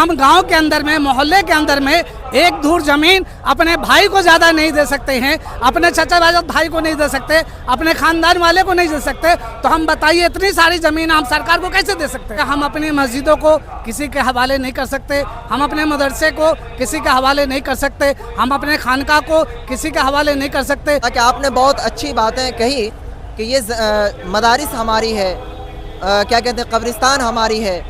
हम गांव के अंदर में, मोहल्ले के अंदर में एक धूर जमीन अपने भाई को ज़्यादा नहीं दे सकते हैं, अपने चचा भाई को नहीं दे सकते, अपने खानदान वाले को नहीं दे सकते, तो हम बताइए इतनी सारी ज़मीन हम सरकार को कैसे दे सकते हैं। हम अपनी मस्जिदों को किसी के हवाले नहीं कर सकते, हम अपने मदरसे को किसी के हवाले नहीं कर सकते, हम अपने खानका को किसी के हवाले नहीं कर सकते। आपने बहुत अच्छी बातें कही कि ये मदारिस हमारी है, क्या कहते हैं, कब्रिस्तान हमारी है,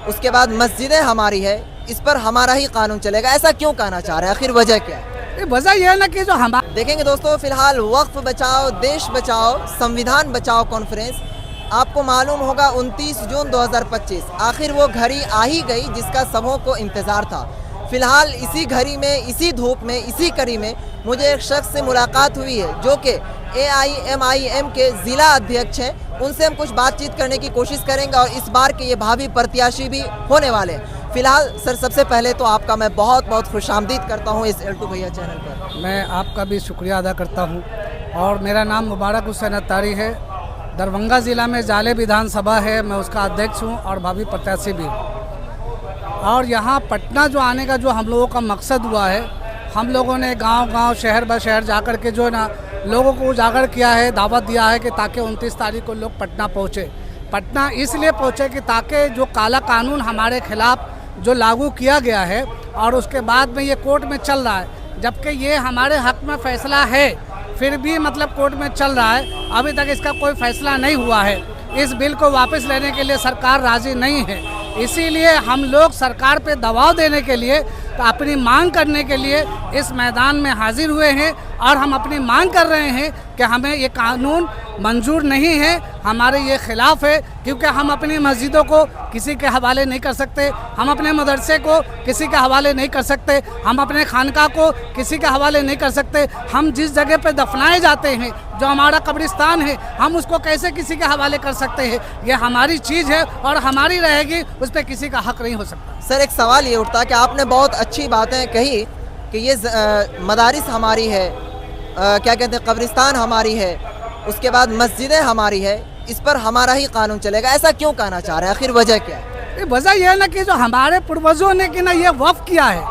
उसके बाद मस्जिदें हमारी है, इस पर हमारा ही कानून चलेगा। ऐसा क्यों कहना चाह रहे हैं, आखिर वजह क्या है? वजह यह है ना कि जो हम देखेंगे दोस्तों, फिलहाल वक्फ बचाओ देश बचाओ संविधान बचाओ कॉन्फ्रेंस, आपको मालूम होगा 29 जून 2025 आखिर वो घड़ी आ ही गई जिसका सबों को इंतज़ार था। फिलहाल इसी घड़ी में, इसी धूप में, इसी कड़ी में मुझे एक शख्स से मुलाकात हुई है जो कि AIMIM के ज़िला अध्यक्ष हैं। उनसे हम कुछ बातचीत करने की कोशिश करेंगे और इस बार के ये भावी प्रत्याशी भी होने वाले हैं। फिलहाल सर, सबसे पहले तो आपका मैं बहुत बहुत खुशामदीद करता हूँ इस एल्टू भैया चैनल पर। मैं आपका भी शुक्रिया अदा करता हूँ और मेरा नाम मुबारक हुसैन अत्तारी है। दरभंगा ज़िला में जाले विधानसभा है, मैं उसका अध्यक्ष हूँ और भावी प्रत्याशी भी हूँ। और यहाँ पटना जो आने का जो हम लोगों का मकसद हुआ है, हम लोगों ने गांव-गांव, शहर ब शहर जाकर के जो है ना लोगों को उजागर किया है, दावत दिया है कि ताकि 29 तारीख को लोग पटना पहुँचे। पटना इसलिए पहुँचे कि ताकि जो काला कानून हमारे खिलाफ जो लागू किया गया है और उसके बाद में ये कोर्ट में चल रहा है, जबकि ये हमारे हक में फ़ैसला है, फिर भी मतलब कोर्ट में चल रहा है, अभी तक इसका कोई फ़ैसला नहीं हुआ है। इस बिल को वापस लेने के लिए सरकार राज़ी नहीं है, इसीलिए हम लोग सरकार पे दबाव देने के लिए, तो अपनी मांग करने के लिए इस मैदान में हाजिर हुए हैं और हम अपनी मांग कर रहे हैं कि हमें ये कानून मंजूर नहीं है, हमारे ये खिलाफ है, क्योंकि हम अपनी मस्जिदों को किसी के हवाले नहीं कर सकते, हम अपने मदरसे को किसी के हवाले नहीं कर सकते, हम अपने खानका को किसी के हवाले नहीं कर सकते। हम जिस जगह पे दफनाए जाते हैं, जो हमारा कब्रिस्तान है, हम उसको कैसे किसी के हवाले कर सकते हैं? ये हमारी चीज़ है और हमारी रहेगी, उस पर किसी का हक नहीं हो सकता। सर, एक सवाल ये उठता है कि आपने बहुत अच्छी बातें कही कि ये मदारिस हमारी है, क्या कहते हैं, कब्रिस्तान हमारी है, उसके बाद मस्जिदें हमारी है, इस पर हमारा ही कानून चलेगा। ऐसा क्यों कहना चाह रहे हैं, आखिर वजह क्या है? वजह यह है ना कि जो हमारे पूर्वजों ने कि ना ये वक्फ किया है,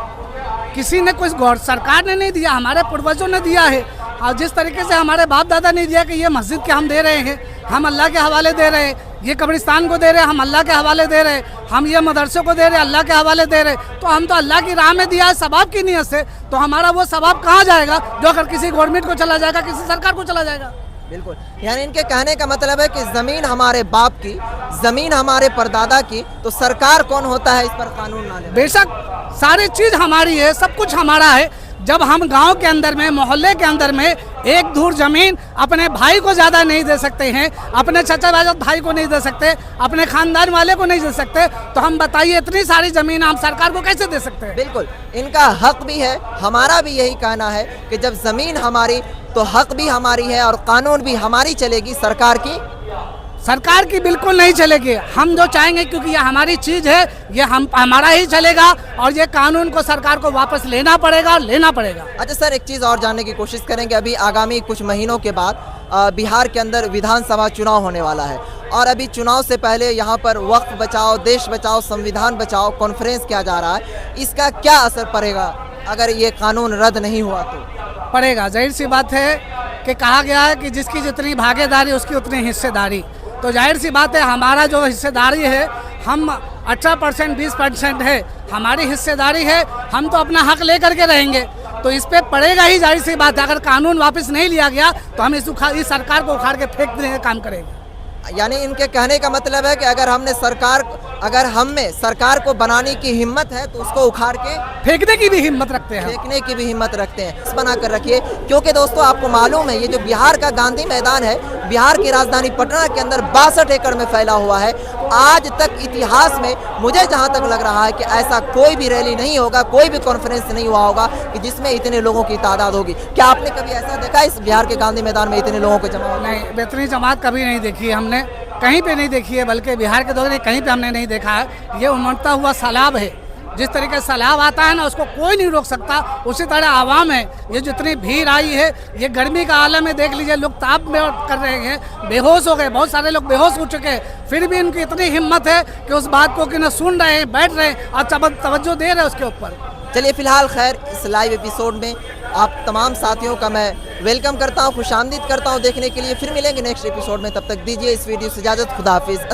किसी ने कुछ गौर सरकार ने नहीं दिया, हमारे पूर्वजों ने दिया है। और जिस तरीके से हमारे बाप दादा ने दिया कि ये मस्जिद के हम दे रहे हैं, हम अल्लाह के हवाले दे रहे हैं, ये कब्रिस्तान को दे रहे हैं, हम अल्लाह के हवाले दे रहे हैं, हम ये मदरसों को दे रहे हैं, अल्लाह के हवाले दे रहे हैं, तो हम तो अल्लाह की राह में दिया है सवाब की नीयत से, तो हमारा वो सवाब कहाँ जाएगा जो अगर किसी गवर्नमेंट को चला जाएगा, किसी सरकार को चला जाएगा? बिल्कुल, यानी इनके कहने का मतलब है कि ज़मीन हमारे बाप की, ज़मीन हमारे परदादा की, तो सरकार कौन होता है इस पर कानून ना ले? बेशक सारी चीज़ हमारी है, सब कुछ हमारा है। जब हम गांव के अंदर में, मोहल्ले के अंदर में एक धूर जमीन अपने भाई को ज़्यादा नहीं दे सकते हैं, अपने चचा भाई को नहीं दे सकते, अपने खानदान वाले को नहीं दे सकते, तो हम बताइए इतनी सारी ज़मीन हम सरकार को कैसे दे सकते हैं? बिल्कुल, इनका हक भी है, हमारा भी यही कहना है कि जब ज़मीन हमारी तो हक भी हमारी है और कानून भी हमारी चलेगी, सरकार की बिल्कुल नहीं चलेगी। हम जो चाहेंगे, क्योंकि ये हमारी चीज़ है, ये हमारा ही चलेगा और ये कानून को सरकार को वापस लेना पड़ेगा। अच्छा सर, एक चीज़ और जानने की कोशिश करेंगे। अभी आगामी कुछ महीनों के बाद बिहार के अंदर विधानसभा चुनाव होने वाला है और अभी चुनाव से पहले यहाँ पर वक्फ बचाओ देश बचाओ संविधान बचाओ कॉन्फ्रेंस किया जा रहा है। इसका क्या असर पड़ेगा अगर ये कानून रद्द नहीं हुआ? तो पड़ेगा, जाहिर सी बात है कि कहा गया है कि जिसकी जितनी भागीदारी उसकी उतनी हिस्सेदारी, तो जाहिर सी बात है हमारा जो हिस्सेदारी है, हम 18% 20% है हमारी हिस्सेदारी है, हम तो अपना हक ले करके रहेंगे, तो इस पे पड़ेगा ही, जाहिर सी बात है। अगर कानून वापस नहीं लिया गया तो हम इस सरकार को उखाड़ के फेंक देने का काम करेंगे। यानी इनके कहने का मतलब है कि अगर हम में सरकार को बनाने की हिम्मत है तो उसको उखाड़ के फेंकने की भी हिम्मत रखते हैं, इस बना कर रखिए। क्योंकि दोस्तों आपको मालूम है, ये जो बिहार का गांधी मैदान है, बिहार की राजधानी पटना के अंदर 62 एकड़ में फैला हुआ है। आज तक इतिहास में मुझे जहां तक लग रहा है कि ऐसा कोई भी रैली नहीं होगा, कोई भी कॉन्फ्रेंस नहीं हुआ होगा कि जिसमें इतने लोगों की तादाद होगी। क्या आपने कभी ऐसा देखा इस बिहार के गांधी मैदान में इतने लोगों को जमा? नहीं, इतनी जमात कभी नहीं देखी हमने, कहीं पे नहीं देखी है, बल्कि बिहार के दौर में कहीं पे हमने नहीं देखा है। ये उमड़ता हुआ सैलाब है, जिस तरीके से सैलाब आता है ना, उसको कोई नहीं रोक सकता, उसी तरह आवाम है। ये जितनी भीड़ आई है, ये गर्मी का आलम है, देख लीजिए लोग ताप में कर रहे हैं, बेहोश हो गए, बहुत सारे लोग बेहोश हो चुके हैं, फिर भी इनकी इतनी हिम्मत है कि उस बात को कि ना सुन रहे हैं, बैठ रहे हैं और तवज्जो दे रहे हैं उसके ऊपर। चलिए फिलहाल खैर इस लाइव एपिसोड में आप तमाम साथियों का मैं वेलकम करता हूँ, खुशामदीद करता हूँ देखने के लिए। फिर मिलेंगे नेक्स्ट एपिसोड में, तब तक दीजिए इस वीडियो से इजाज़त। खुदा हाफिज़।